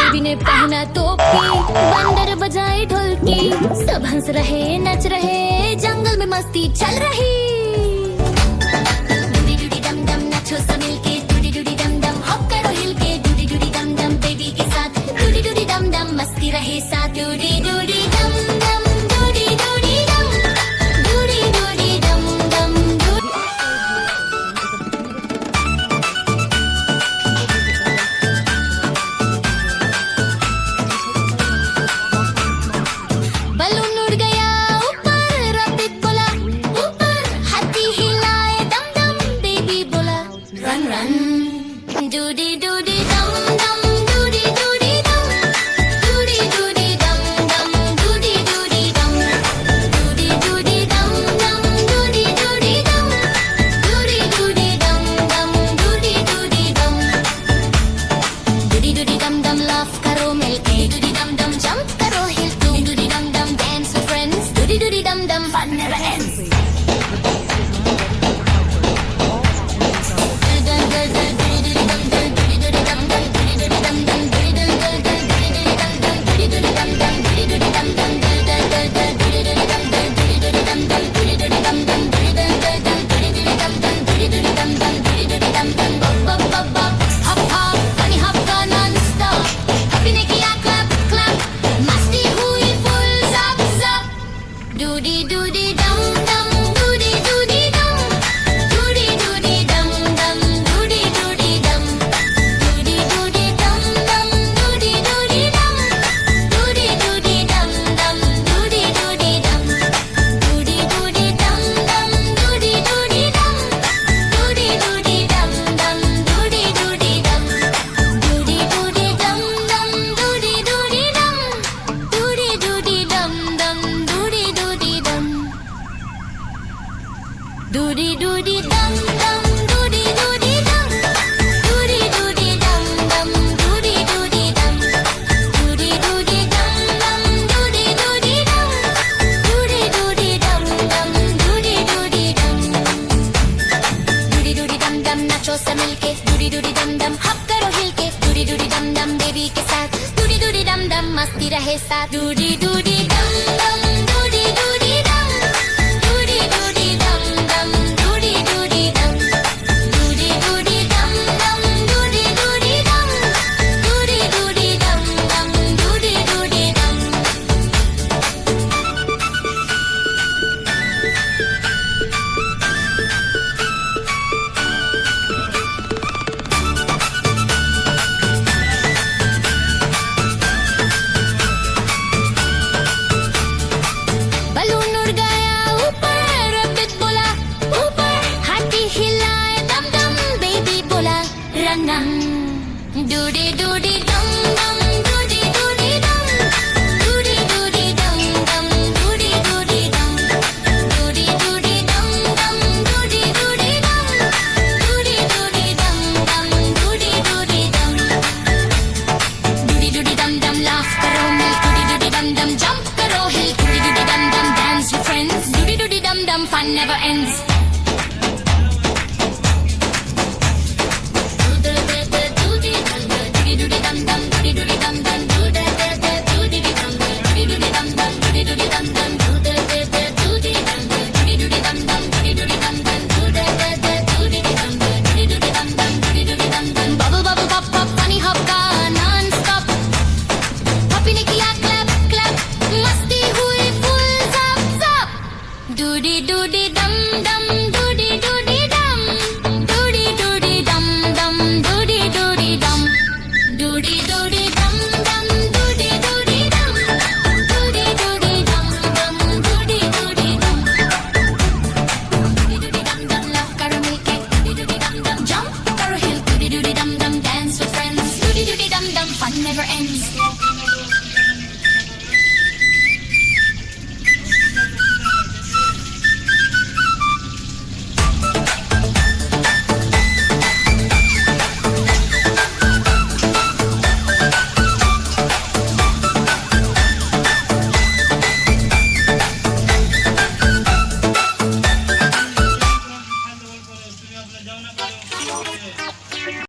Baby ने पहना टोपी, बंदर बजाए ढोलकी, सब हंस रहे नच रहे, जंगल में मस्ती चल रही। डूडी डूडी डम डम नाचो सब मिलके, डूडी डूडी डम डम हॉप करो हिल के, डूडी डूडी डम डम बेबी के साथ, डूडी डूडी डम डम मस्ती रहे साथ, डूडी डूडी डम डम डूडी डूडी डम, डूडी डूडी डम डम डूडी। बलून उड़ गया ऊपर, रॉकेट बोला ऊपर, हाथी हिलाए दम दम, बेबी बोला रन रन, डूडी डूडी डम डम, डूडी डूडी डम, डूडी डूडी डम डम, डूडी डूडी डम, डूडी डूडी डम डम, डूडी डूडी डम, डूडी डूडी डम डम, डूडी डूडी डम, डूडी डूडी डम डम लाफ करो मिलके, डूडी डम डम जंप करो हिल टू, डूडी डम डम dance with friends, doody doody dum dum, fun never ends. Hop hop, funny hop का non-stop, happy ने किया clap clap, मस्ती हुई full zap zap, doody doody dum dum, doody doody dum, doody doody dum dum, doody doody dum, doody doody dum dum, doody doody dum, doody doody dum dum, doody doody dum, doody doody dum dum, doody doody dum, doody doody dum dum, doody doody dum, doody doody dum dum, doody doody dum, doody doody dum dum, doody doody dum, doody doody dum dum, doody doody dum, doody doody dum dum, doody doody dum, doody doody dum dum, doody doody dum, doody doody dum dum, doody doody dum, doody doody dum dum नाचो सब मिलके, doody doody dum dum हप करो हिल के, doody doody dum dum baby के साथ, doody doody dum dum मस्ती रहे साथ, doody doody dum dum, doody doody dum, doody doody dum dum, doody doody dum, doody doody dum dum, doody doody dum, doody doody dum dum, doody doody dum. Balloon उड़ गया ऊपर, rocket बोला ऊपर, हाथी हिलाए दम दम, बेबी बोला रन रन, डूडी डूडी डम डम, डूडी डूडी डम, डूडी डूडी डम डम, डूडी डूडी डम, डूडी डूडी डम डम, डूडी डूडी डम, डूडी डूडी डम डम, डूडी डूडी डम, डूडी डूडी डम डम लाफ करो मिल, डूडी डूडी डम डम जंप करो हिल, डूडी डूडी डम डम dance with friends, doody doody dum dum, fun never ends. Doody doody dum dum, doody doody dum dum, doody doody dum dum, doody doody dum dum, doody doody dum dum, doody doody dum dum, doody doody dum dum, doody doody dum dum, doody doody dum dum, doody doody dum dum, doody doody dum dum. Bubble bubble pop pop, funny hop का non-stop, happy ने किया clap clap, मस्ती हुई full zap zap, doody doody dum dum, doody doody dum, doody doody dum dum, doody doody dum, doody doody